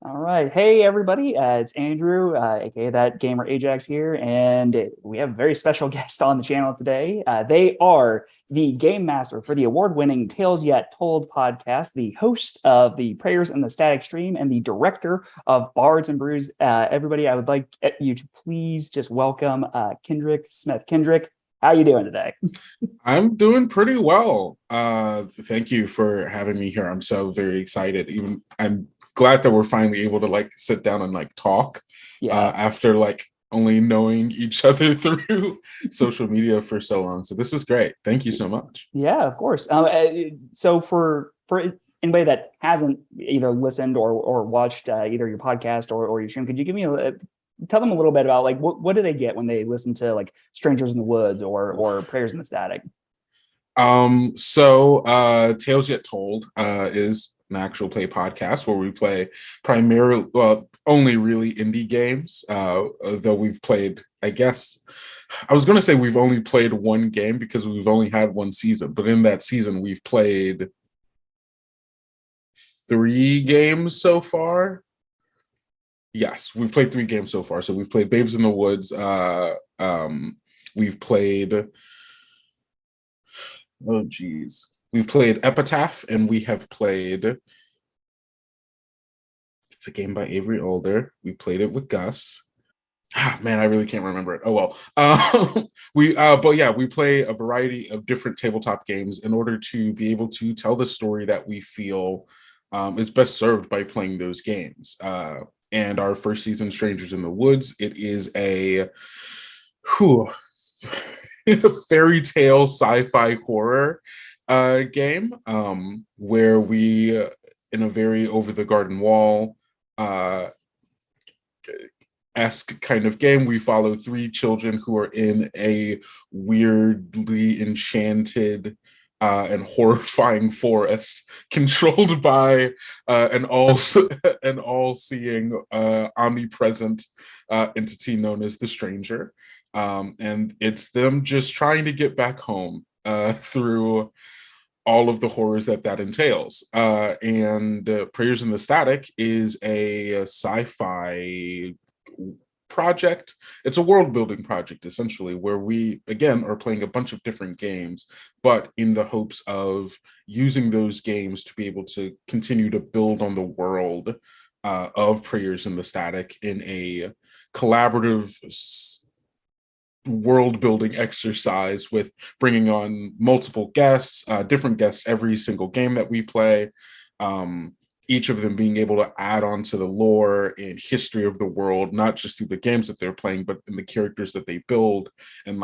All right. Hey, everybody. It's Andrew, aka ThatGamerAjax here, and we have a very special guest on the channel today. They are the game master for the award-winning Tales Yet Told podcast, the host of the Prayers in the Static Stream, and the director of Bards and Brews. Everybody, I would like you to please just welcome Kendrick Smith. Kendrick, how are you doing today? I'm doing pretty well. Thank you for having me here. I'm so very excited. Even I'm glad that we're finally able to sit down and talk Yeah. after only knowing each other through social media for so long. So this is great. Thank you so much. Yeah, of course. So for anybody that hasn't either listened or watched either your podcast or your stream, could you give me tell them a little bit about like what do they get when they listen to like Strangers in the Woods or Prayers in the Static? Tales Yet Told is an actual play podcast where we play primarily, well, only really indie games. Though we've played, I guess, I was going to say we've only played one game because we've only had one season, but in that season we've played three games so far. Yes, we've played three games so far. So we've played Babes in the Woods. We've played Oh geez. We've played Epitaph and we have played it's a game by Avery Alder. We played it with Gus. Ah, man, I really can't remember it. Oh well. But yeah, we play a variety of different tabletop games in order to be able to tell the story that we feel is best served by playing those games. And our first season, Strangers in the Woods, it is a whew, fairy tale sci-fi horror game where we in a very over the garden wall uh esque kind of game, we follow three children who are in a weirdly enchanted and horrifying forest controlled by an all-seeing omnipresent entity known as the Stranger. And it's them just trying to get back home through all of the horrors that entails. And Prayers in the Static is a sci-fi project. It's a world building project essentially where we again are playing a bunch of different games, but in the hopes of using those games to be able to continue to build on the world of Prayers in the Static in a collaborative world building exercise with bringing on multiple guests, different guests every single game that we play. Each of them being able to add on to the lore and history of the world, not just through the games that they're playing, but in the characters that they build and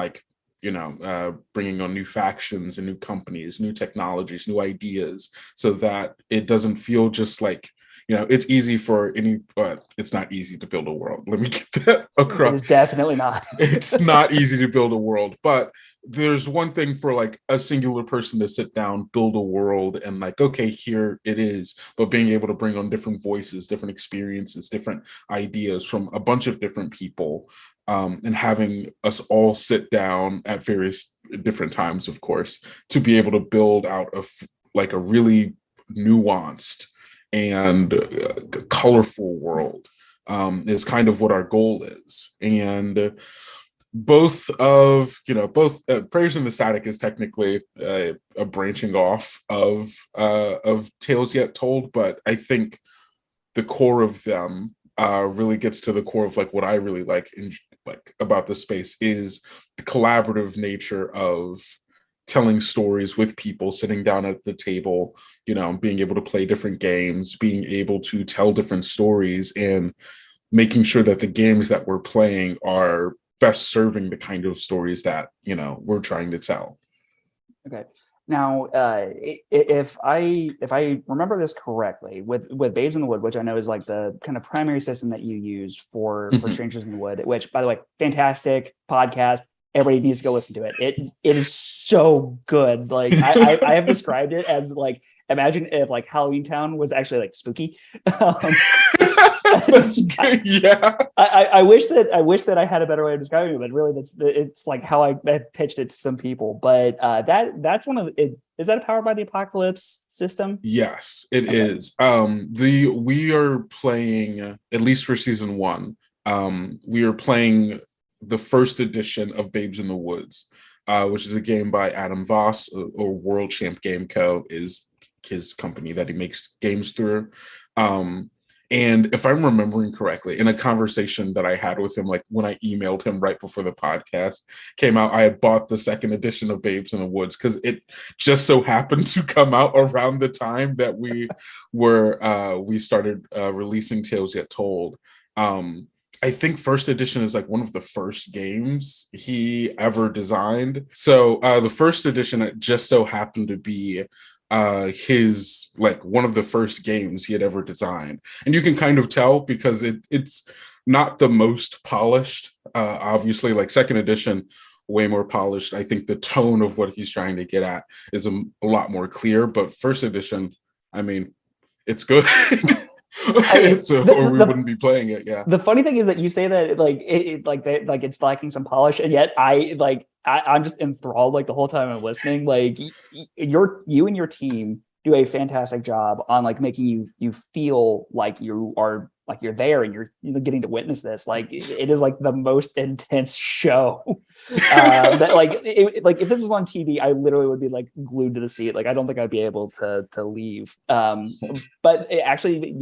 bringing on new factions and new companies, new technologies, new ideas, so that it doesn't feel just like it's easy for any, but it's not easy to build a world. Let me get that It across. is definitely not. It's not easy to build a world, but there's one thing for a singular person to sit down, build a world, and okay, here it is. But being able to bring on different voices, different experiences, different ideas from a bunch of different people, and having us all sit down at various different times, of course, to be able to build out a really nuanced and colorful world is kind of what our goal is. And both Prayers in the Static is technically a branching off of Tales Yet Told, but I think the core of them really gets to the core of what I really like about the space is the collaborative nature of telling stories with people, sitting down at the table, being able to play different games, being able to tell different stories, and making sure that the games that we're playing are best serving the kind of stories that we're trying to tell. Okay. Now, if I remember this correctly, with Babes in the Wood, which I know is like the kind of primary system that you use for Mhm. Strangers in the Wood, which by the way, fantastic podcast. Everybody needs to go listen to it. It is so good. Like I have described it as like imagine if like Halloween Town was actually like spooky. Um, That's good. Yeah. I wish that I had a better way of describing it, but really it's like how I pitched it to some people. But that's one of it. Is that a Powered by the Apocalypse system? Yes, it Okay. is. We are playing, at least for season one, we are playing the first edition of Babes in the Woods, which is a game by Adam Voss, or World Champ Game Co. is his company that he makes games through. Um, and if I'm remembering correctly, in a conversation that I had with him, like when I emailed him right before the podcast came out, I had bought the second edition of Babes in the Woods because it just so happened to come out around the time that we started releasing Tales Yet Told. I think first edition is like one of the first games he ever designed. So the first edition, it just so happened to be his, like, one of the first games he had ever designed, and you can kind of tell because it's not the most polished. Obviously, like second edition, way more polished. I think the tone of what he's trying to get at is a lot more clear, but first edition, I mean, it's good. Or we wouldn't be playing it. Yeah. The funny thing is that you say that like like it's lacking some polish, and yet I'm just enthralled like the whole time I'm listening. Like you and your team do a fantastic job on like making you feel like you are like you're there and you're getting to witness this. Like it is like the most intense show. That like if this was on TV, I literally would be like glued to the seat. Like I don't think I'd be able to leave. But actually,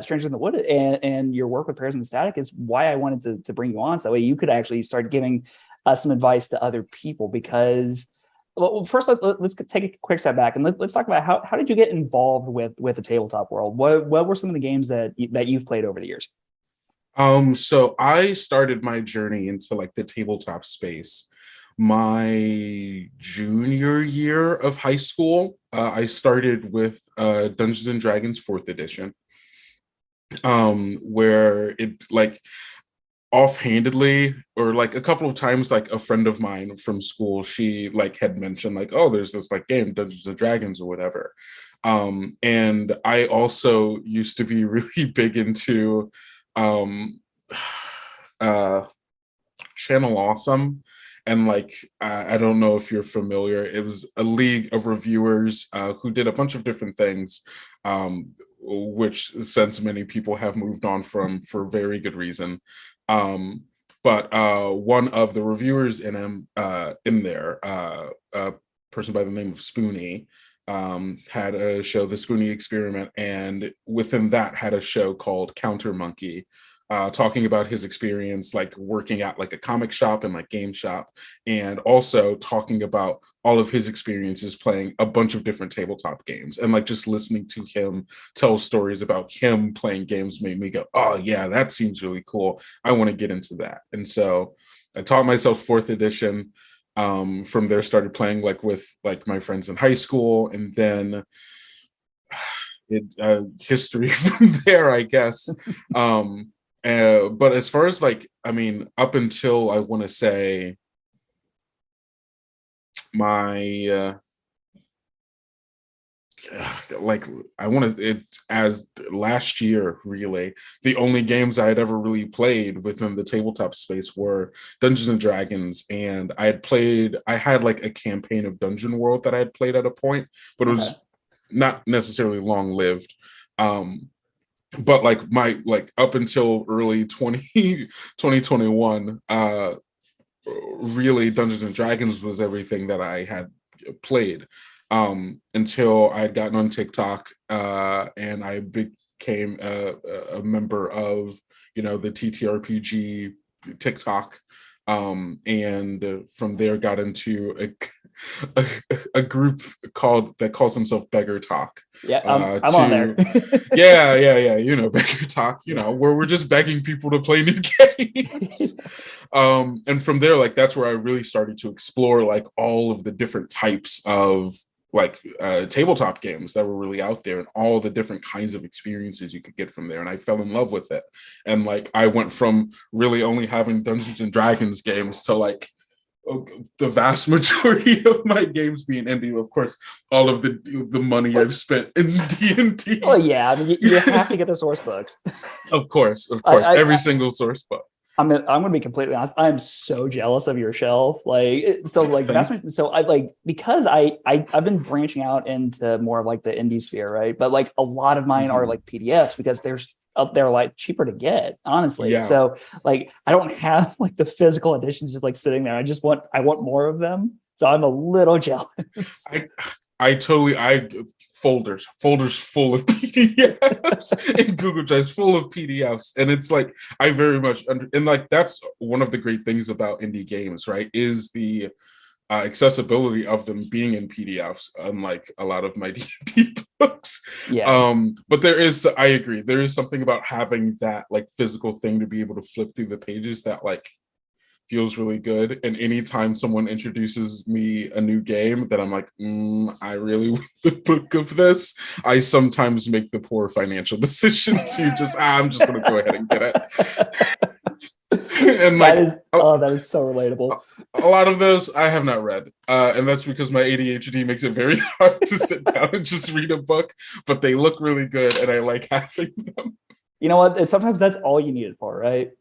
Stranger in the Wood and your work with Pairs and Static is why I wanted to bring you on, so that way you could actually start giving some advice to other people. Because well, first let's take a quick step back and let's talk about how did you get involved with the tabletop world? What were some of the games that you've played over the years? So I started my journey into like the tabletop space my junior year of high school. I started with Dungeons and Dragons fourth edition, where it like offhandedly, or like a couple of times, like a friend of mine from school, she like had mentioned like, oh, there's this like game Dungeons and Dragons or whatever. And I also used to be really big into um uh Channel Awesome. And like, I don't know if you're familiar, it was a league of reviewers who did a bunch of different things, which since many people have moved on from for very good reason. But one of the reviewers in there, a person by the name of Spoonie, had a show, The Spoonie Experiment, and within that had a show called Counter Monkey, talking about his experience like working at like a comic shop and like game shop, and also talking about all of his experiences playing a bunch of different tabletop games. And like just listening to him tell stories about him playing games made me go, oh yeah, that seems really cool, I want to get into that. And so I taught myself fourth edition. From there started playing like with like my friends in high school, and then history from there, I guess. But as far as like, I mean, up until I want to say my like I want to it as last year, really the only games I had ever really played within the tabletop space were Dungeons and Dragons, and I had like a campaign of Dungeon World that I had played at a point, but it Okay. was not necessarily long lived. But like my like up until early 2021, really Dungeons and Dragons was everything that I had played, until I had gotten on TikTok, and I became a member of the ttrpg TikTok, and from there got into a group that calls themselves Beggar Talk. Yeah, I'm on there. Yeah, Beggar Talk, where we're just begging people to play new games. And from there, like that's where I really started to explore like all of the different types of like tabletop games that were really out there, and all the different kinds of experiences you could get from there. And I fell in love with it. And like I went from really only having Dungeons and Dragons games to like the vast majority of my games being indie. Of course, all of the money I've spent in D&D. Oh yeah, I mean, you have to get the source books. Of course, I every single source book. I'm gonna be completely honest. I'm so jealous of your shelf. So I like because I've been branching out into more of like the indie sphere, right? But like a lot of mine are like PDFs because they're like cheaper to get, honestly. Yeah. So like I don't have like the physical editions just like sitting there. I want more of them. So I'm a little jealous. I folders full of PDFs and Google Drives full of PDFs, and it's like I very much and like that's one of the great things about indie games, right? Is the accessibility of them being in PDFs, unlike a lot of my D&D books. Yeah. But I agree, there is something about having that like physical thing to be able to flip through the pages that like feels really good. And anytime someone introduces me a new game that I'm like, I really want the book of this, I sometimes make the poor financial decision to I'm just gonna go ahead and get it. And like that is so relatable. A lot of those I have not read, and that's because my ADHD makes it very hard to sit down and just read a book. But they look really good, and I like having them. You know what? Sometimes that's all you need it for, right?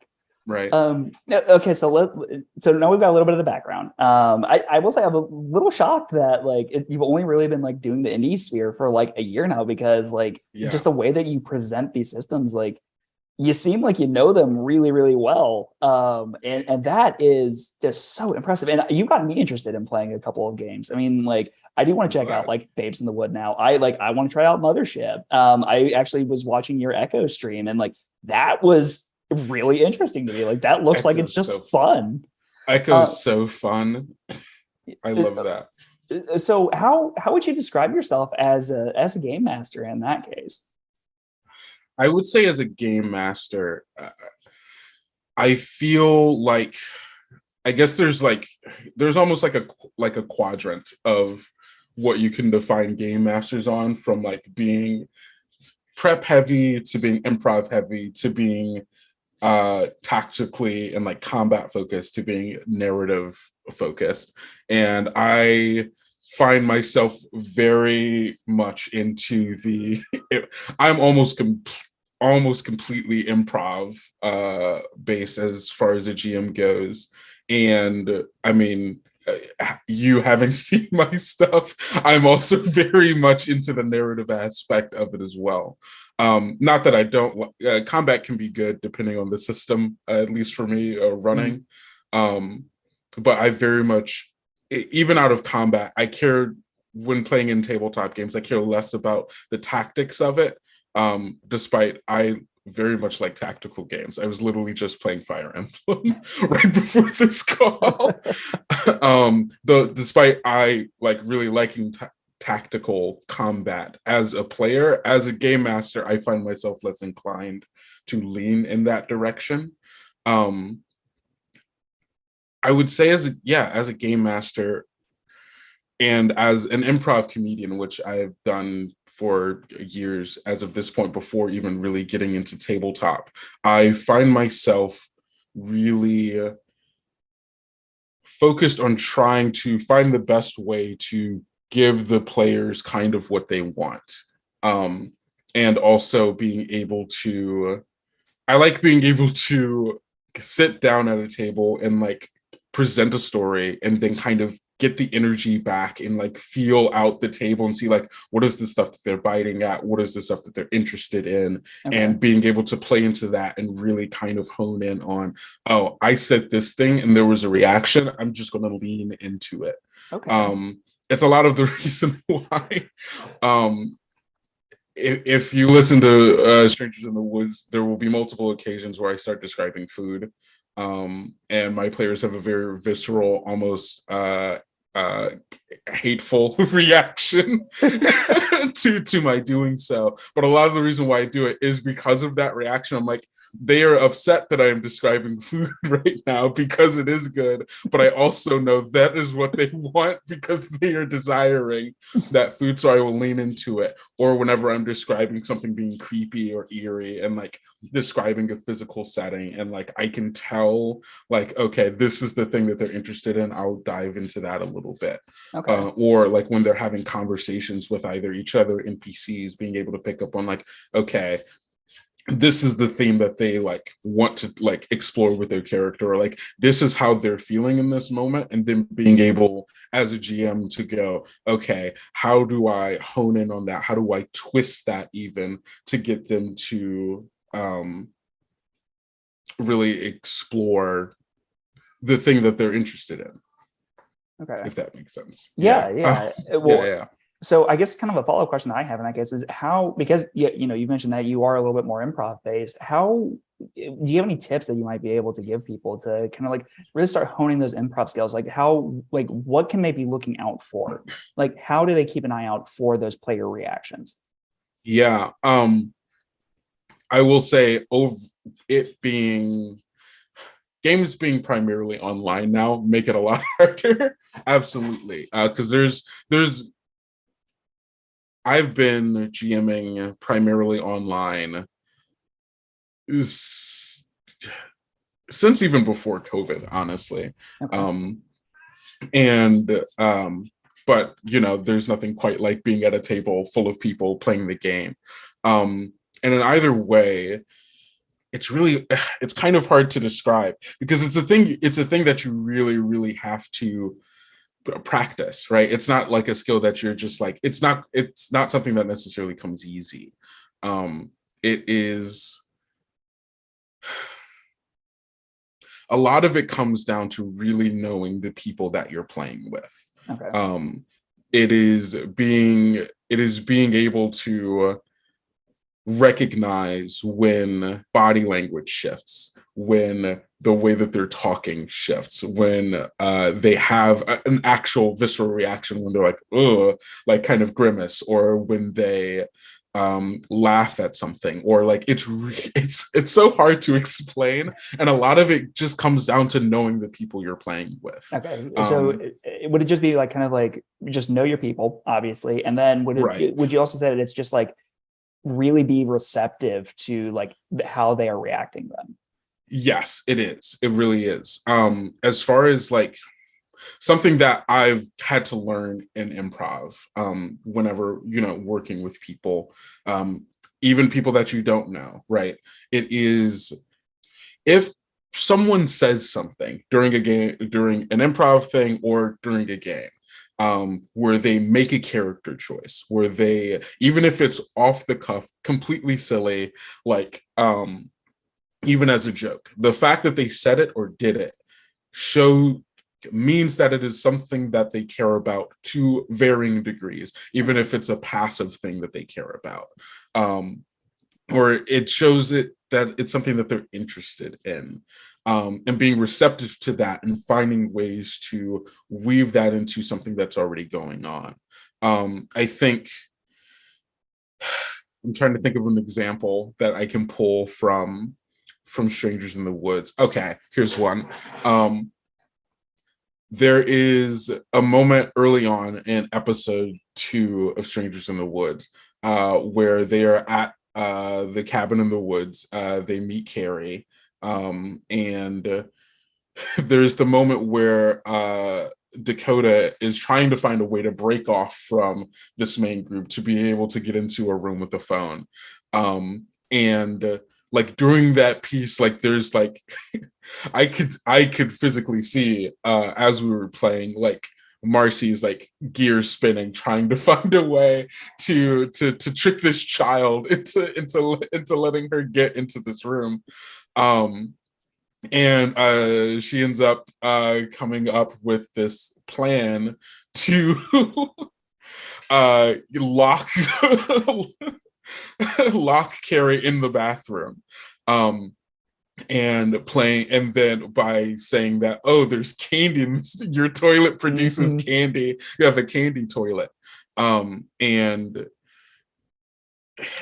Right. Okay, so now we've got a little bit of the background. I will say I'm a little shocked that you've only really been like doing the indie sphere for like a year now, because just the way that you present these systems, like you seem like you know them really, really well. And that is just so impressive. And you've gotten me interested in playing a couple of games. I mean, like I do want to check out like Babes in the Wood now. I want to try out Mothership. I actually was watching your Echo stream, and like that was really interesting to me. Like that looks like it's just so fun. Echo's so fun. I love that. So how would you describe yourself as a game master in that case? I would say as a game master, I feel like I guess there's almost like a quadrant of what you can define game masters on, from like being prep heavy to being improv heavy to being tactically and like combat focused to being narrative focused. And I find myself very much into I'm almost completely improv based as far as a GM goes. And I mean, you having seen my stuff, I'm also very much into the narrative aspect of it as well. Not that I don't, combat can be good depending on the system, at least for me, running. But I very much, even out of combat, I care when playing in tabletop games, I care less about the tactics of it. Despite I very much like tactical games. I was literally just playing Fire Emblem right before this call. Despite I like really liking tactical combat as a player, as a game master, I find myself less inclined to lean in that direction. I would say as a game master and as an improv comedian, which I've done for years as of this point, before even really getting into tabletop, I find myself really focused on trying to find the best way to give the players kind of what they want. And also being able to, I like being able to sit down at a table and like present a story and then kind of get the energy back and like feel out the table and see like what is the stuff that they're biting at, what is the stuff that they're interested in, and being able to play into that and really kind of hone in on, oh, I said this thing and there was a reaction, I'm just going to lean into it. It's a lot of the reason why if you listen to Strangers in the Woods, there will be multiple occasions where I start describing food, and my players have a very visceral, almost uh hateful reaction to my doing so. But a lot of the reason why I do it is because of that reaction. I'm like, they are upset that I am describing food right now because it is good, but I also know that is what they want because they are desiring that food, so I will lean into it. Or whenever I'm describing something being creepy or eerie and like describing a physical setting, and like I can tell like, okay, this is the thing that they're interested in, I'll dive into that a little bit. Okay. Or like when they're having conversations with either each other, NPCs, being able to pick up on like, okay, this is the theme that they like want to like explore with their character, or like this is how they're feeling in this moment, and then being able as a GM to go, okay, how do I hone in on that, how do I twist that even to get them to really explore the thing that they're interested in, Okay. if that makes sense. Yeah. Yeah. Well, Yeah. so I guess kind of a follow-up question that I have, and I guess is how, because you mentioned that you are a little bit more improv based. How do you have any tips that you might be able to give people to kind of like really start honing those improv skills? Like how, like what can they be looking out for? Like how do they keep an eye out for those player reactions? Yeah. I will say, over it being games being primarily online now make it a lot harder. Absolutely. Because there's I've been GMing primarily online since even before COVID, honestly. Okay. Um, and but there's nothing quite like being at a table full of people playing the game. And in either way, it's kind of hard to describe because it's a thing that you really, really have to practice, right? It's not like a skill that you're just like, it's not something that necessarily comes easy. It is a lot of it comes down to really knowing the people that you're playing with. Okay. It is being able to recognize when body language shifts, when the way that they're talking shifts, when they have an actual visceral reaction, when they're like, ugh, like kind of grimace, or when they laugh at something, or like it's so hard to explain, and a lot of it just comes down to knowing the people you're playing with. Okay. So would it just be like kind of like just know your people, obviously, and then Right. would you also say that it's just like really be receptive to like how they are reacting then? Yes, it is. It really is. As far as like something that I've had to learn in improv, whenever, working with people, even people that you don't know, right? It is, if someone says something during a game, during an improv thing, or during a game, where they make a character choice, where they, even if it's off the cuff, completely silly, like, even as a joke, the fact that they said it or did it show means that it is something that they care about to varying degrees, even if it's a passive thing that they care about. Or it shows it that it's something that they're interested in. And being receptive to that and finding ways to weave that into something that's already going on. I think I'm trying to think of an example that I can pull from Strangers in the Woods. Okay, here's one. There is a moment early on in episode 2 of Strangers in the Woods, where they are at the cabin in the woods. They meet Carrie, and there's the moment where Dakota is trying to find a way to break off from this main group to be able to get into a room with the phone. And like during that piece, like there's like I could physically see, as we were playing, like Marcy's like gears spinning, trying to find a way to trick this child into letting her get into this room. And she ends up coming up with this plan to lock lock Carrie in the bathroom. and playing, and then by saying that, oh, there's candy in this, your toilet produces Mhm. candy, you have a candy toilet. And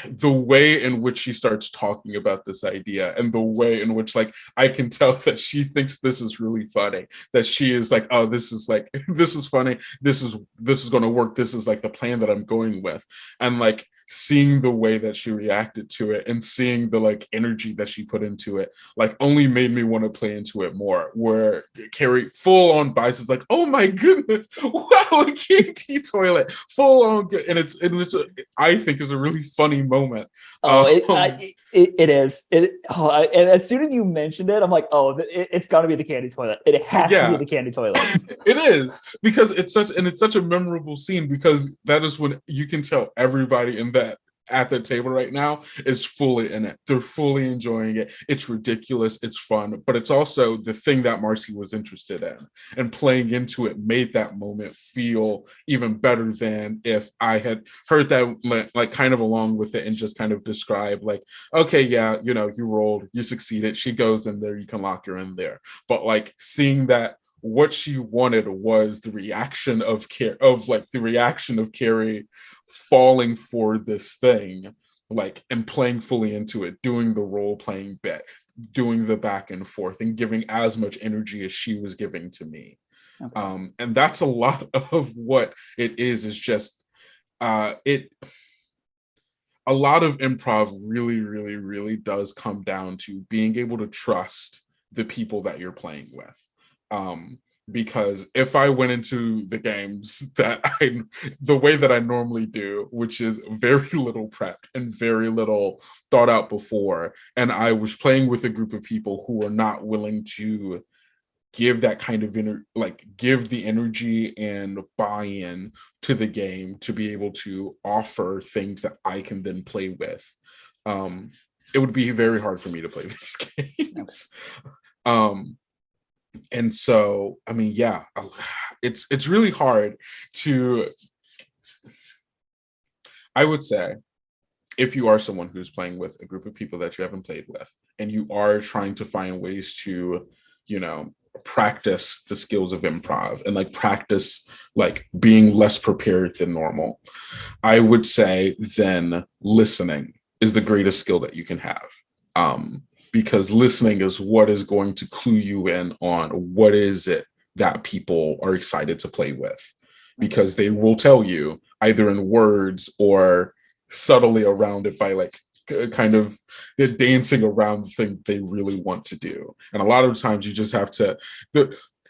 the way in which she starts talking about this idea, and the way in which, like, I can tell that she thinks this is really funny, that she is like, oh, this is like this is funny, this is going to work, this is like the plan that I'm going with. And like seeing the way that she reacted to it, and seeing the like energy that she put into it, like only made me want to play into it more. Where Carrie full on buys is like, oh my goodness, wow, a candy toilet, full on good. And I think is a really funny moment. Oh, Um, it is. And as soon as you mentioned it, I'm like, oh, it's got to be the candy toilet. It has to be yeah, the candy toilet. it is, because it's such a memorable scene, because that is when you can tell everybody in that at the table right now is fully in it. They're fully enjoying it. It's ridiculous. It's fun, but it's also the thing that Marcy was interested in, and playing into it made that moment feel even better than if I had heard that like kind of along with it and just kind of describe like, okay, yeah, you rolled, you succeeded. She goes in there, you can lock her in there. But like seeing that what she wanted was the reaction of the reaction of Carrie falling for this thing, like, and playing fully into it, doing the role playing bit, doing the back and forth, and giving as much energy as she was giving to me. Okay. And that's a lot of what it is just it a lot of improv really, really, really does come down to being able to trust the people that you're playing with. Um, because if I went into the games the way that I normally do, which is very little prep and very little thought out before, and I was playing with a group of people who are not willing to give that kind of give the energy and buy-in to the game to be able to offer things that I can then play with, um it would be very hard for me to play these Okay. games. um and so I mean, yeah, it's really hard to, I would say, if you are someone who's playing with a group of people that you haven't played with, and you are trying to find ways to, you know, practice the skills of improv, and like practice like being less prepared than normal, I would say then listening is the greatest skill that you can have. Because listening is what is going to clue you in on what is it that people are excited to play with, Okay. because they will tell you either in words or subtly around it by like kind of dancing around the thing they really want to do. And a lot of times you just have to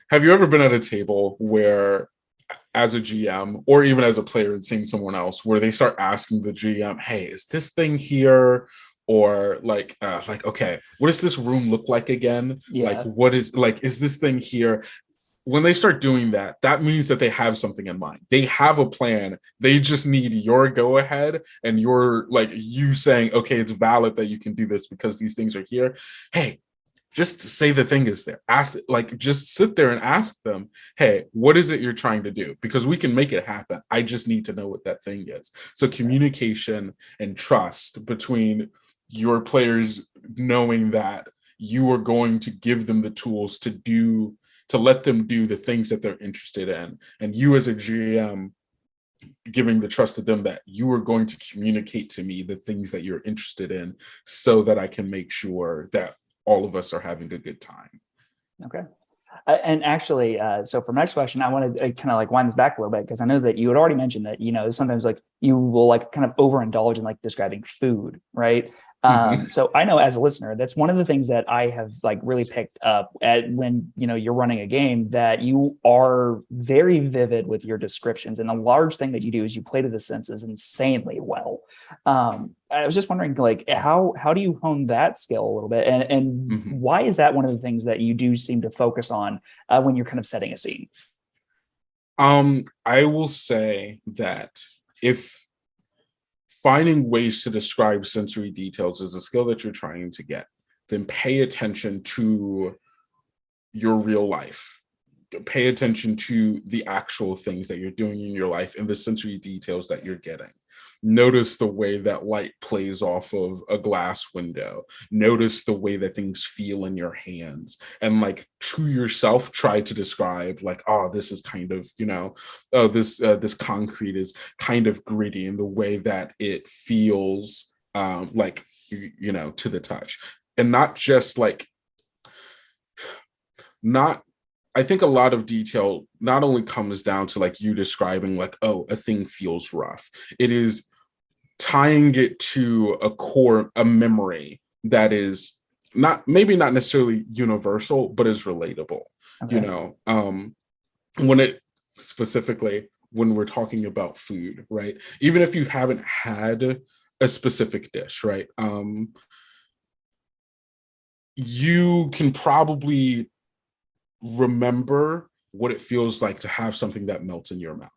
have you ever been at a table where, as a GM or even as a player, and seeing someone else, where they start asking the GM, hey, is this thing here? Or like, okay, what does this room look like again? Like, Yeah. what is, like, is this thing here? When they start doing that, that means that they have something in mind. They have a plan. They just need your go ahead, and your, like, you saying, okay, it's valid that you can do this because these things are here. Hey, just say the thing is there. Ask, like, just sit there and ask them, hey, what is it you're trying to do? Because we can make it happen. I just need to know what that thing is. So Okay. communication and trust between your players, knowing that you are going to give them the tools to let them do the things that they're interested in, and you as a GM giving the trust to them that you are going to communicate to me the things that you're interested in, so that I can make sure that all of us are having a good time. Okay. And actually, so for my next question, I want to kind of like wind this back a little bit, because I know that you had already mentioned that, sometimes like you will like kind of overindulge in like describing food, right? Mhm. So I know as a listener, that's one of the things that I have like really picked up at when, you're running a game, that you are very vivid with your descriptions. And a large thing that you do is you play to the senses insanely well. I was just wondering, like, how do you hone that skill a little bit, and Mhm. why is that one of the things that you do seem to focus on when you're kind of setting a scene? I will say that if finding ways to describe sensory details is a skill that you're trying to get, then pay attention to your real life. Pay attention to the actual things that you're doing in your life and the sensory details that you're getting. Notice the way that light plays off of a glass window. Notice the way that things feel in your hands. And like to yourself, try to describe like, oh, this is kind of, oh, this concrete is kind of gritty in the way that it feels like, to the touch. And not just like, not I think a lot of detail not only comes down to like you describing like, oh, a thing feels rough. It is tying it to a memory that is maybe not necessarily universal, but is relatable. You Okay. know, when it specifically when we're talking about food, right? Even if you haven't had a specific dish, right? You can probably remember what it feels like to have something that melts in your mouth.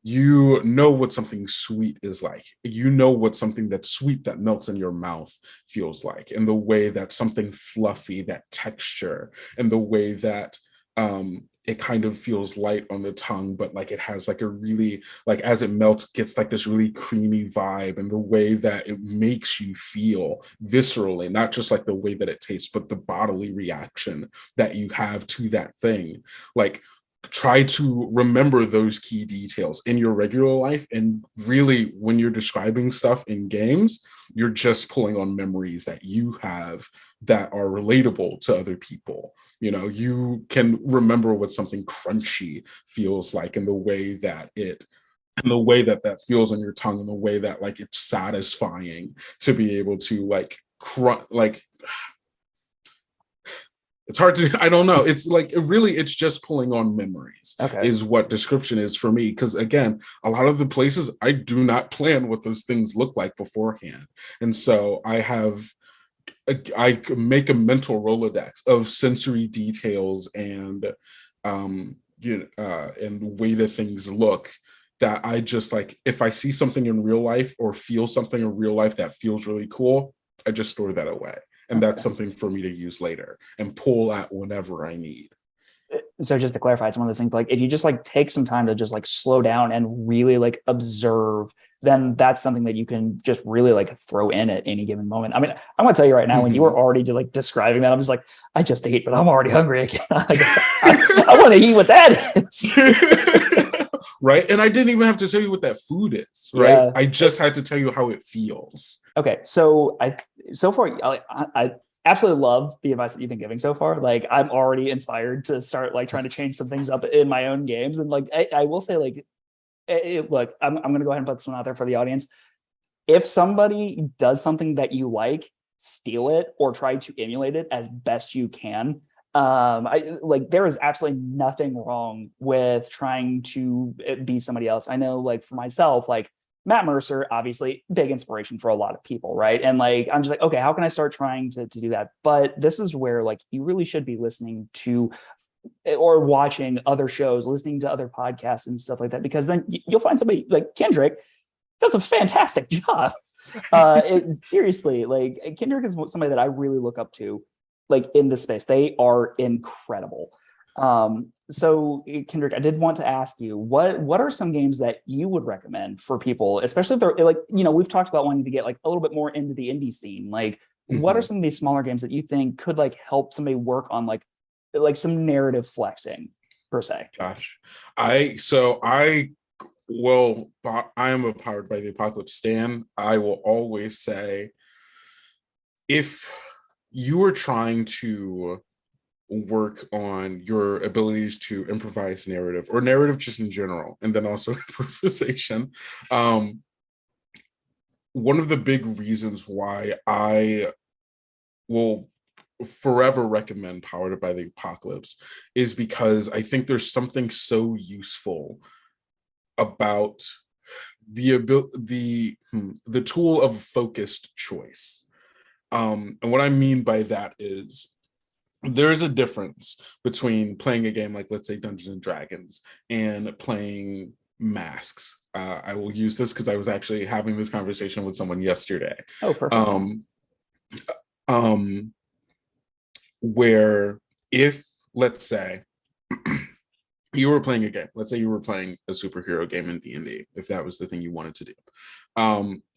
You know what something sweet is like. You know what something that's sweet that melts in your mouth feels like, and the way that something fluffy, that texture, and the way that it kind of feels light on the tongue, but like it has like a really, like as it melts, gets like this really creamy vibe, and the way that it makes you feel viscerally, not just like the way that it tastes, but the bodily reaction that you have to that thing. Like try to remember those key details in your regular life, and really when you're describing stuff in games, you're just pulling on memories that you have that are relatable to other people. You can remember what something crunchy feels like, and the way that that feels on your tongue, and the way that like it's satisfying to be able to like it's hard to, I don't know. It's like, it's just pulling on memories Okay. is what description is for me. Because again, a lot of the places I do not plan what those things look like beforehand. And so I make a mental Rolodex of sensory details and, and the way that things look, that I just like, if I see something in real life or feel something in real life that feels really cool, I just store that away. And that's Okay. something for me to use later and pull at whenever I need. So just to clarify, it's one of those things like if you just like take some time to just like slow down and really like observe, then that's something that you can just really like throw in at any given moment. I mean, I'm gonna tell you right now, when you were Mhm. already like describing that, I'm just like, I just ate, but I'm already hungry again. Like, I want to eat what that is. Right. And I didn't even have to tell you what that food is, right? Yeah. I just had to tell you how it feels. Okay, so so far I absolutely love the advice that you've been giving so far. Like I'm already inspired to start like trying to change some things up in my own games. And like I will say like look, I'm gonna go ahead and put this one out there for the audience. If somebody does something that you like, steal it or try to emulate it as best you can. I like there is absolutely nothing wrong with trying to be somebody else. I know, like for myself, like Matt Mercer, obviously big inspiration for a lot of people, right? And like I'm just like, okay, how can I start trying to do that? But this is where like you really should be listening to or watching other shows, listening to other podcasts and stuff like that, because then you'll find somebody like Kendrick does a fantastic job. Seriously, like Kendrick is somebody that I really look up to, like in this space. They are incredible. So Kendrick, I did want to ask you, what are some games that you would recommend for people, especially if they're like, we've talked about wanting to get like a little bit more into the indie scene. Like, what are Mhm. some of these smaller games that you think could like help somebody work on like some narrative flexing per se? Gosh. I well, I am a Powered by the Apocalypse stan. I will always say, if you are trying to work on your abilities to improvise narrative, or narrative just in general, and then also improvisation, um, one of the big reasons why I will forever recommend Powered by the Apocalypse is because I think there's something so useful about the tool of focused choice. And what I mean by that is there is a difference between playing a game like, let's say, Dungeons and Dragons, and playing Masks. I will use this because I was actually having this conversation with someone yesterday. Oh, perfect. Um, where if, let's say, you were playing a game. Let's say you were playing a superhero game in D&D, if that was the thing you wanted to do.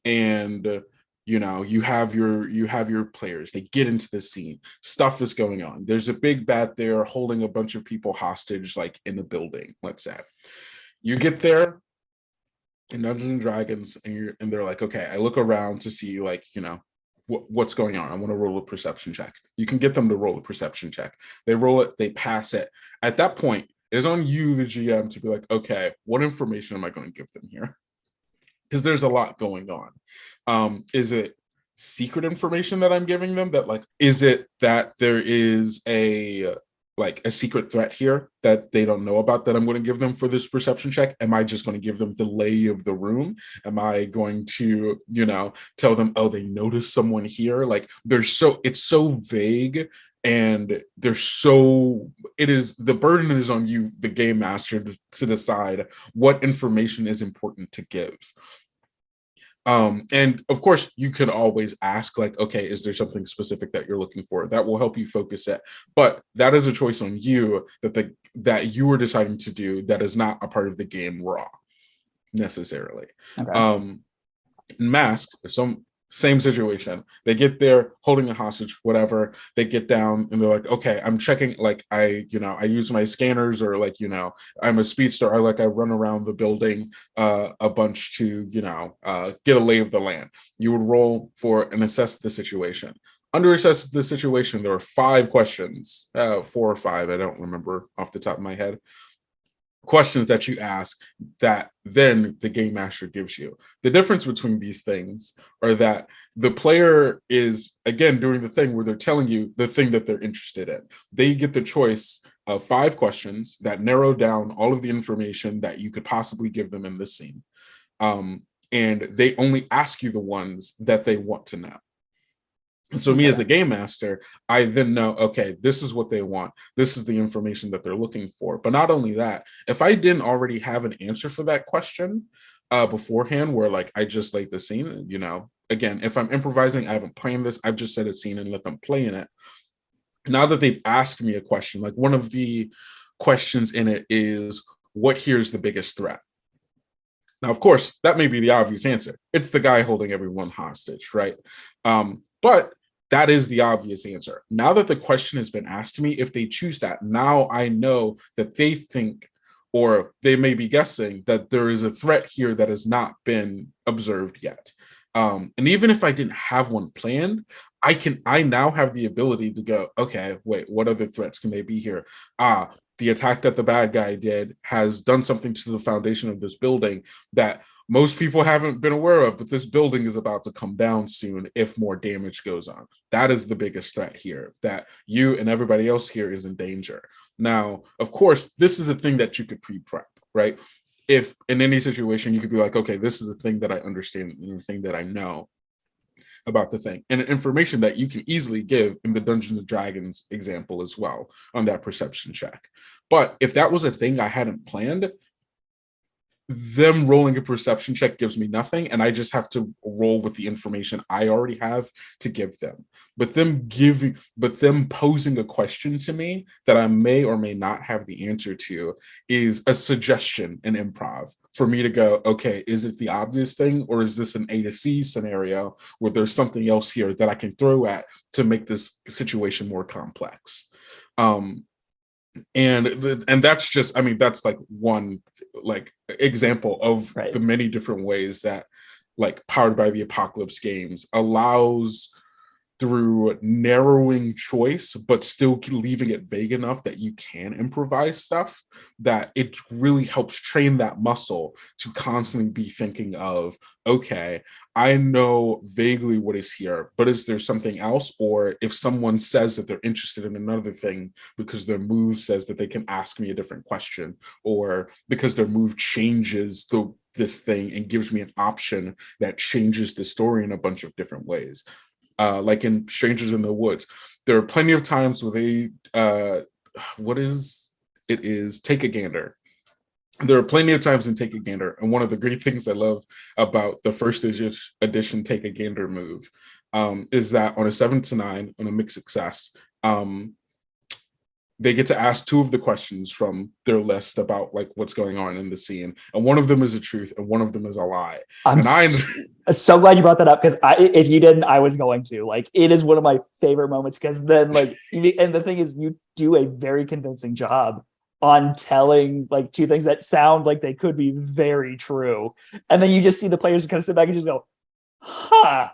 And you have your players. They get into the scene. Stuff is going on. There's a big bat there holding a bunch of people hostage, like in a building, let's say. You get there in Dungeons and Dragons, and they're like, okay, I look around to see, like, what's going on. I want to roll a perception check. You can get them to roll a perception check. They roll it, they pass it. At that point, it's on you, the GM, to be like, okay, what information am I going to give them here? Because there's a lot going on. Is it secret information that I'm giving them? That, like, is it that there is a secret threat here that they don't know about that I'm going to give them for this perception check? Am I just going to give them the lay of the room? Am I going to, tell them, oh, they noticed someone here? Like, it's so vague, and the burden is on you, the game master, to decide what information is important to give. And of course, you can always ask, like, okay, is there something specific that you're looking for? That will help you focus it. But that is a choice on you that you are deciding to do, that is not a part of the game raw necessarily. Okay. Masks, some same situation. They get there holding a hostage, whatever. They get down and they're like, okay, I'm checking, like, I use my scanners, or, like, I'm a speedster. I run around the building a bunch to, get a lay of the land. You would roll for and assess the situation. Under assess the situation, there are 5 questions, 4 or 5, I don't remember off the top of my head, questions that you ask that then the game master gives you. The difference between these things are that the player is, again, doing the thing where they're telling you the thing that they're interested in. They get the choice of 5 questions that narrow down all of the information that you could possibly give them in this scene. And they only ask you the ones that they want to know. So me, Okay. as a game master, I then know, okay, this is what they want. This is the information that they're looking for. But not only that, if I didn't already have an answer for that question beforehand, where, like, I just laid the scene, again, if I'm improvising, I haven't planned this, I've just set a scene and let them play in it. Now that they've asked me a question, like, one of the questions in it is, what here's the biggest threat? Now, of course, that may be the obvious answer. It's the guy holding everyone hostage, right? But that is the obvious answer. Now that the question has been asked to me, if they choose that, now I know that they think, or they may be guessing, that there is a threat here that has not been observed yet. And even if I didn't have one planned, I now have the ability to go, okay, wait, what other threats can they be here? The attack that the bad guy did has done something to the foundation of this building that most people haven't been aware of, but this building is about to come down soon if more damage goes on. That is the biggest threat here, that you and everybody else here is in danger. Now, of course, this is a thing that you could pre-prep, right? If in any situation you could be like, okay, this is the thing that I understand and the thing that I know about the thing, and information that you can easily give in the Dungeons and Dragons example as well on that perception check. But if that was a thing I hadn't planned, them rolling a perception check gives me nothing, and I just have to roll with the information I already have to give them. But them posing a question to me that I may or may not have the answer to is a suggestion in improv for me to go, okay, is it the obvious thing, or is this an A to C scenario where there's something else here that I can throw at to make this situation more complex? And that's just, I mean, that's like one, like, example of Right. the many different ways that, like, Powered by the Apocalypse games allows, through narrowing choice but still leaving it vague enough that you can improvise stuff, that it really helps train that muscle to constantly be thinking of, okay, I know vaguely what is here, but is there something else? Or if someone says that they're interested in another thing because their move says that they can ask me a different question, or because their move changes this thing and gives me an option that changes the story in a bunch of different ways, like in Strangers in the Woods. There are plenty of times where they, Take a Gander. There are plenty of times in Take a Gander, and one of the great things I love about the first edition Take a Gander move is that on a 7 to 9 on a mixed success, they get to ask two of the questions from their list about like what's going on in the scene, and one of them is a truth and one of them is a lie. I'm And I so glad you brought that up because if you didn't, I was going to. Like, it is one of my favorite moments because then, like, and the thing is, you do a very convincing job on telling like two things that sound like they could be very true, and then you just see the players kind of sit back and just go, "Huh?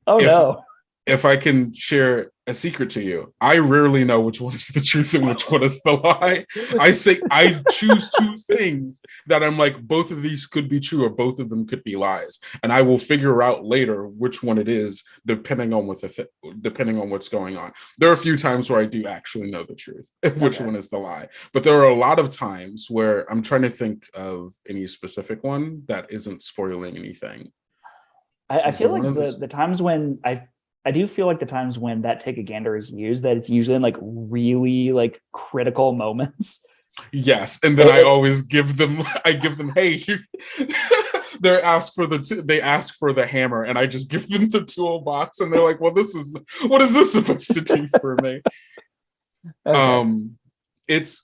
Oh if no." if I can share a secret to you, I rarely know which one is the truth and which one is the lie. I choose two things that I'm like, both of these could be true or both of them could be lies, and I will figure out later which one it is depending on depending on what's going on. There are a few times where I do actually know the truth, which one is the lie, but there are a lot of times where I'm trying to think of any specific one that isn't spoiling anything. I Was there feel one like of this? the times when I do feel like the times when that take a gander is used, that it's usually in like really like critical moments. Yes, and then It, I it, always give them. I give them, hey, they ask for they ask for the hammer, and I just give them the toolbox, and they're like, well, this is what is this supposed to do for me? okay. It's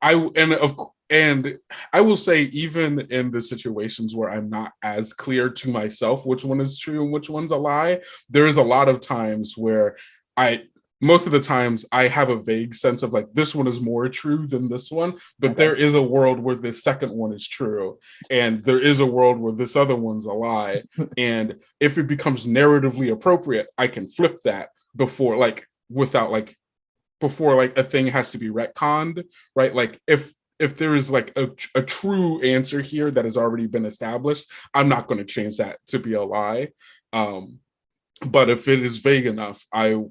I and of and I will say, even in the situations where I'm not as clear to myself which one is true and which one's a lie, there is a lot of times where I most of the times I have a vague sense of like, this one is more true than this one, but Okay. there is a world where the second one is true, and there is a world where this other one's a lie. And if it becomes narratively appropriate, I can flip that before like without like before like a thing has to be retconned, right? Like if there is like a true answer here that has already been established, I'm not going to change that to be a lie. Um, but if it is vague enough, I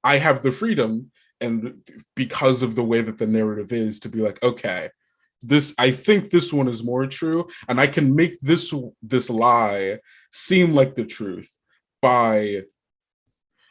I have the freedom, and because of the way that the narrative is, to be like, okay, this I think this one is more true, and I can make this lie seem like the truth by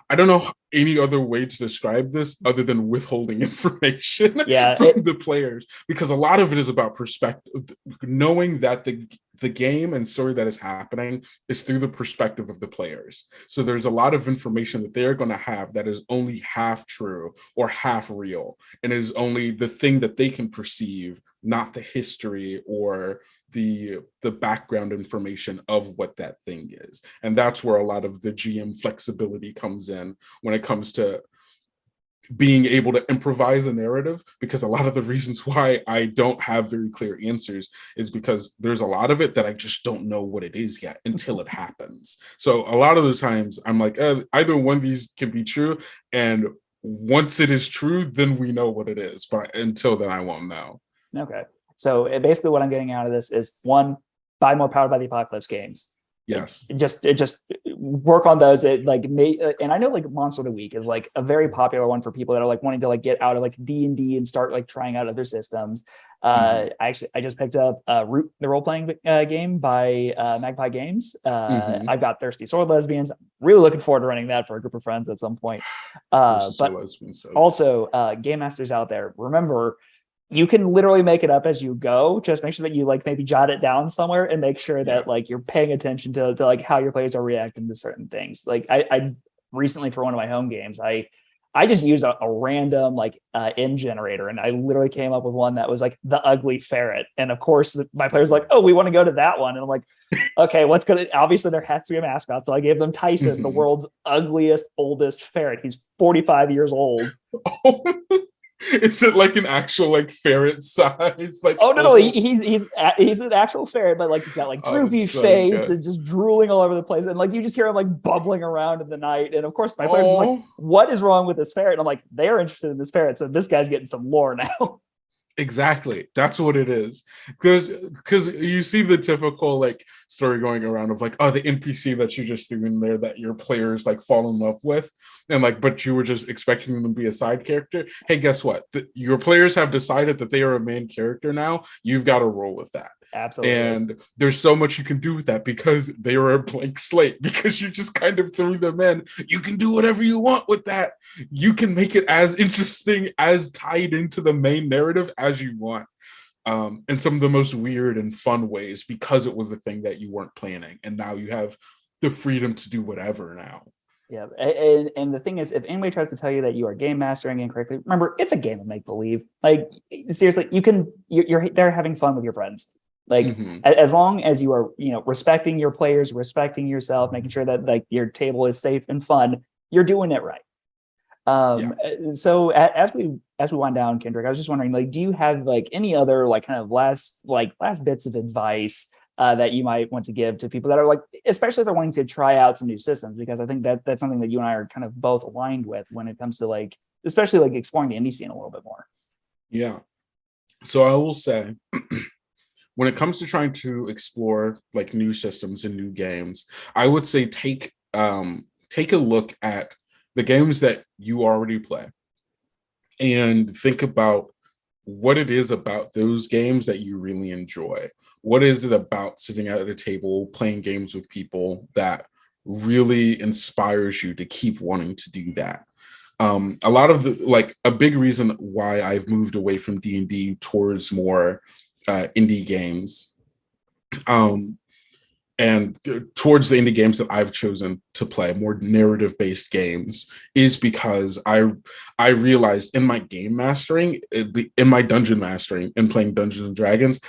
I don't know any other way to describe this other than withholding information Yeah. from the players, because a lot of it is about perspective, knowing that the game and story that is happening is through the perspective of the players. So there's a lot of information that they're going to have that is only half true or half real, and is only the thing that they can perceive, not the history or the background information of what that thing is. And that's where a lot of the GM flexibility comes in when it comes to being able to improvise a narrative, because a lot of the reasons why I don't have very clear answers is because there's a lot of it that I just don't know what it is yet until it happens. So a lot of the times I'm like, either one of these can be true, and once it is true, then we know what it is, but until then I won't know. Okay. So basically, what I'm getting out of this is one, buy more Powered by the Apocalypse games. Yes. It just work on those. It like and I know like Monster of the Week is like a very popular one for people that are like wanting to like get out of like D&D and start like trying out other systems. I just picked up Root, the role playing game by Magpie Games. I've got Thirsty Sword Lesbians. Really looking forward to running that for a group of friends at some point. But also, game masters out there, remember, you can literally make it up as you go. Just make sure that you like maybe jot it down somewhere and make sure that like you're paying attention to like how your players are reacting to certain things. Like I recently, for one of my home games, I just used a random like in generator, and I literally came up with one that was like the ugly ferret. And of course my players were like, oh, we want to go to that one. And I'm like, okay, what's gonna, obviously there has to be a mascot. So I gave them Tyson, the world's ugliest, oldest ferret. He's 45 years old. Is it like an actual like ferret size? Like, oh no, he's an actual ferret, but like he's got like oh, droopy it's so face good. and just drooling all over the place, and like you just hear him like bubbling around in the night. And of course, my players are like, Oh, "What is wrong with this ferret?" And I'm like, "They're interested in this ferret, so this guy's getting some lore now." exactly. That's what it is. Because you see the typical like story going around of like, oh, the NPC that you just threw in there that your players like fall in love with, and like, but you were just expecting them to be a side character. Hey, guess what? Your players have decided that they are a main character now. You've got to roll with that. Absolutely. And there's so much you can do with that because they are a blank slate, because you just kind of threw them in. You can do whatever you want with that. You can make it as interesting, as tied into the main narrative as you want. In some of the most weird and fun ways, because it was a thing that you weren't planning. And now you have the freedom to do whatever now. Yeah, and the thing is, if anybody tries to tell you that you are game mastering incorrectly, remember it's a game of make believe. Like seriously, you're there having fun with your friends. Like Hmm. as long as you are respecting your players, respecting yourself, making sure that like your table is safe and fun, you're doing it right. Yeah. So as we wind down, Kendrick, I was just wondering, like, do you have like any other like kind of last bits of advice that you might want to give to people that are like, especially if they're wanting to try out some new systems, because I think that that's something that you and I are kind of both aligned with when it comes to like, especially like exploring the indie scene a little bit more. Yeah. So I will say, when it comes to trying to explore like new systems and new games, I would say take a look at the games that you already play and think about what it is about those games that you really enjoy. What is it about sitting at a table playing games with people that really inspires you to keep wanting to do that? A lot of the like a big reason why I've moved away from D&D towards more indie games, um, and towards the indie games that I've chosen to play, more narrative based games, is because I realized in my game mastering, in my dungeon mastering, and playing Dungeons and Dragons,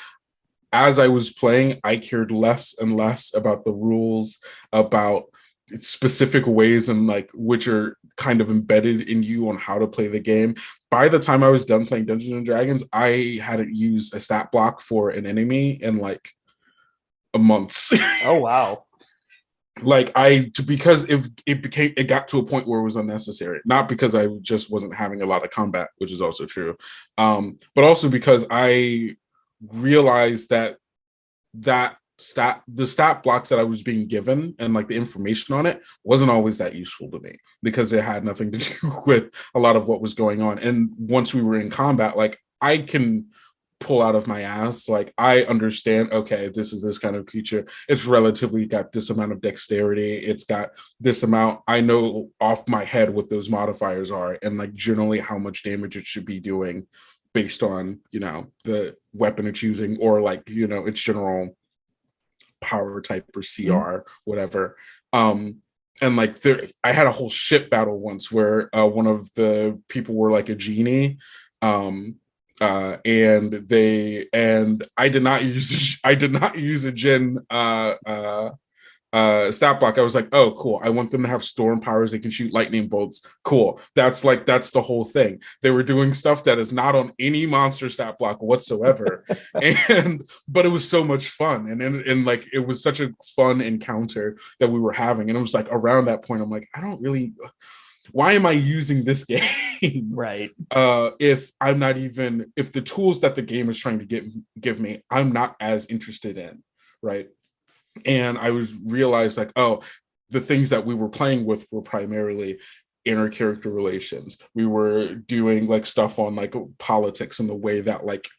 as I was playing, I cared less and less about the rules, about specific ways and like which are kind of embedded in you on how to play the game. By the time I was done playing Dungeons and Dragons, I hadn't used a stat block for an enemy in like a month. Oh wow. Like I because it got to a point where it was unnecessary, not because I just wasn't having a lot of combat, which is also true, but also because I realized that the stat blocks that I was being given and like the information on it wasn't always that useful to me because it had nothing to do with a lot of what was going on. And once we were in combat, like I can pull out of my ass, like I understand, okay, this is this kind of creature, it's relatively got this amount of dexterity, it's got this amount, I know off my head what those modifiers are and like generally how much damage it should be doing based on the weapon it's using or like its general power type or Mhm. CR, whatever. And like I had a whole ship battle once where one of the people were like a genie, and I did not use a gen stat block. I was like, oh, cool. I want them to have storm powers. They can shoot lightning bolts. Cool. That's the whole thing. They were doing stuff that is not on any monster stat block whatsoever. And but it was so much fun. And like it was such a fun encounter that we were having. And it was like around that point, I'm like, I don't really why am I using this game? Right. If if the tools that the game is trying to give me, I'm not as interested in, right? And I was realized like, oh, the things that we were playing with were primarily inner character relations. We were doing like stuff on like politics and the way that like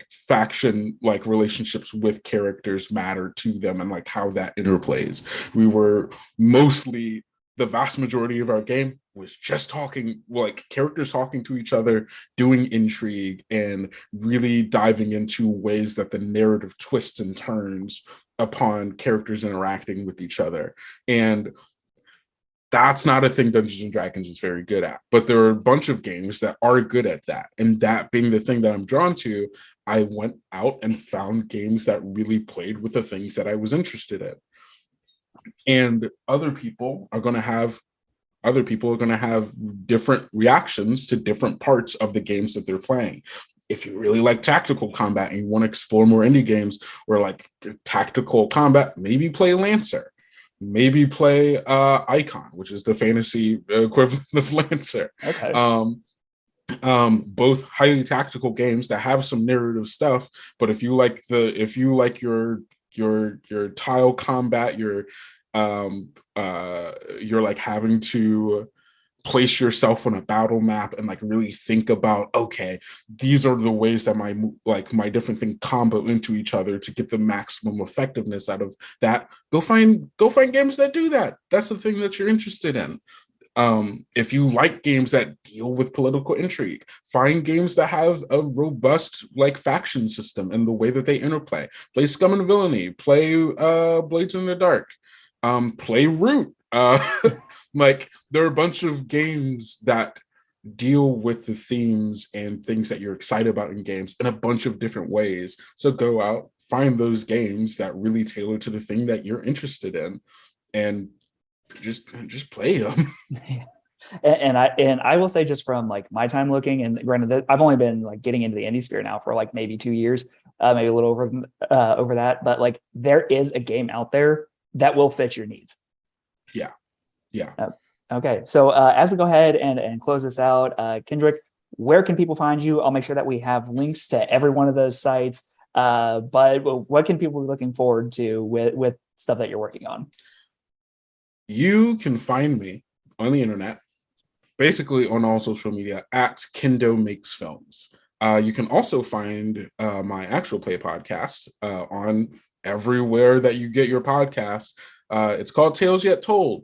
faction like relationships with characters matter to them and like how that interplays. We were mostly the vast majority of our game was just talking, like characters talking to each other, doing intrigue, and really diving into ways that the narrative twists and turns upon characters interacting with each other. And that's not a thing Dungeons and Dragons is very good at. But there are a bunch of games that are good at that. And that being the thing that I'm drawn to, I went out and found games that really played with the things that I was interested in. And other people are going to have different reactions to different parts of the games that they're playing. If you really like tactical combat and you want to explore more indie games where like tactical combat, maybe play Lancer, maybe play Icon, which is the fantasy equivalent of Lancer. Okay. Both highly tactical games that have some narrative stuff, but if you like your tile combat, you're like having to place yourself on a battle map and like really think about, okay, these are the ways that my different thing combo into each other to get the maximum effectiveness out of that. Go find games that do that. That's the thing that you're interested in. If you like games that deal with political intrigue, find games that have a robust like faction system and the way that they interplay. Play Scum and Villainy, play Blades in the Dark, play Root. Like there are a bunch of games that deal with the themes and things that you're excited about in games in a bunch of different ways. So go out, find those games that really tailor to the thing that you're interested in, and just play them. And I will say, just from like my time looking, and granted, I've only been like getting into the indie sphere now for like maybe 2 years, maybe a little over that. But like there is a game out there that will fit your needs. Yeah, yeah. Okay, so as we go ahead and close this out, Kendrick, where can people find you? I'll make sure that we have links to every one of those sites. But what can people be looking forward to with stuff that you're working on? You can find me on the internet, basically on all social media at Kendo Makes Films. You can also find my actual play podcast on everywhere that you get your podcast. It's called Tales Yet Told.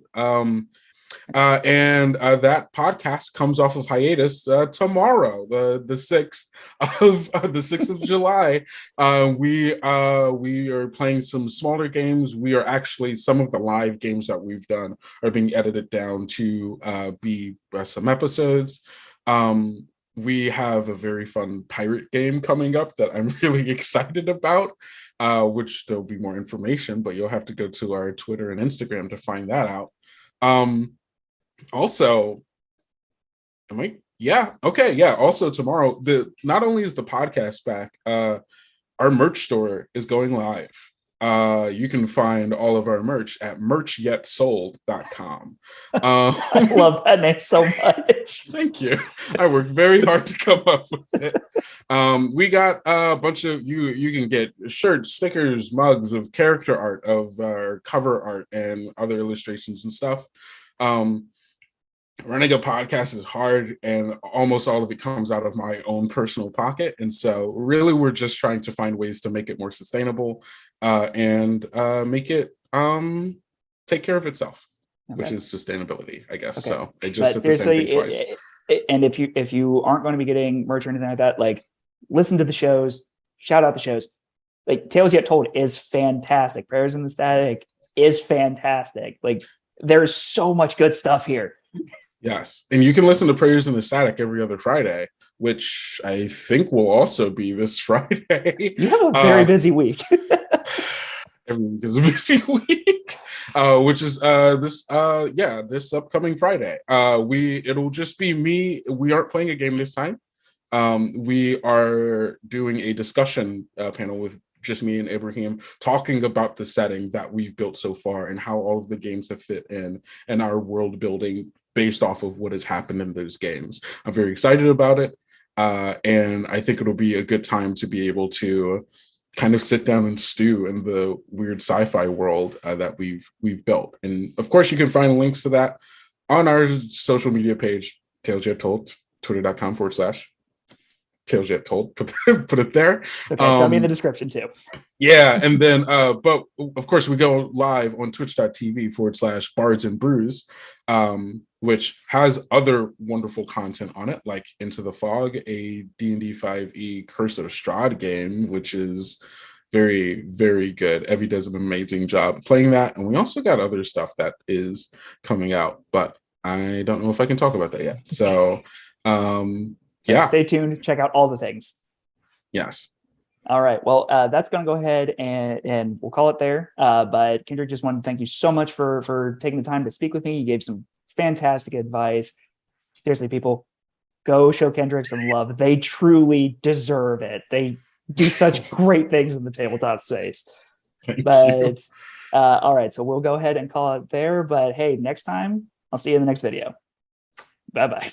And that podcast comes off of hiatus tomorrow, the 6th of July. We are playing some smaller games. We are actually, some of the live games that we've done are being edited down to be some episodes. We have a very fun pirate game coming up that I'm really excited about, which there'll be more information, but you'll have to go to our Twitter and Instagram to find that out. Also, am I? Yeah. Okay. Yeah. Also, tomorrow, not only is the podcast back, our merch store is going live. You can find all of our merch at merchyetsold.com. I love that name so much. Thank you. I worked very hard to come up with it. We got a bunch of you can get shirts, stickers, mugs of character art, of our cover art, and other illustrations and stuff. Running a podcast is hard, and almost all of it comes out of my own personal pocket. And so really we're just trying to find ways to make it more sustainable, and make it take care of itself, which is sustainability, I guess. Okay. So I just said the same thing twice. And if you aren't going to be getting merch or anything like that, like listen to the shows, shout out the shows. Like Tales Yet Told is fantastic. Prayers in the Static is fantastic. Like there's so much good stuff here. Yes. And you can listen to Prayers in the Static every other Friday, which I think will also be this Friday. You have a very busy week. Every week is a busy week. Which is this upcoming Friday. It'll just be me. We aren't playing a game this time. We are doing a discussion panel with just me and Ibrahim, talking about the setting that we've built so far and how all of the games have fit in and our world building based off of what has happened in those games. I'm very excited about it. And I think it'll be a good time to be able to kind of sit down and stew in the weird sci-fi world that we've built. And of course, you can find links to that on our social media page, Tales Yet Told, twitter.com/Tales Yet Told. Put it there. Okay, it's gonna be in the description too. Yeah, and then but of course we go live on twitch.tv/Bards and Brews, which has other wonderful content on it, like Into the Fog, a D&D 5e Curse of Strahd game, which is very, very good. Evie does an amazing job playing that, and we also got other stuff that is coming out, but I don't know if I can talk about that yet. So yeah, stay tuned, check out all the things. Yes. All right. Well, that's going to go ahead and we'll call it there. But Kendrick, just wanted to thank you so much for taking the time to speak with me. You gave some fantastic advice. Seriously, people, go show Kendrick some love. They truly deserve it. They do such great things in the tabletop space. But all right, so we'll go ahead and call it there. But hey, next time, I'll see you in the next video. Bye-bye.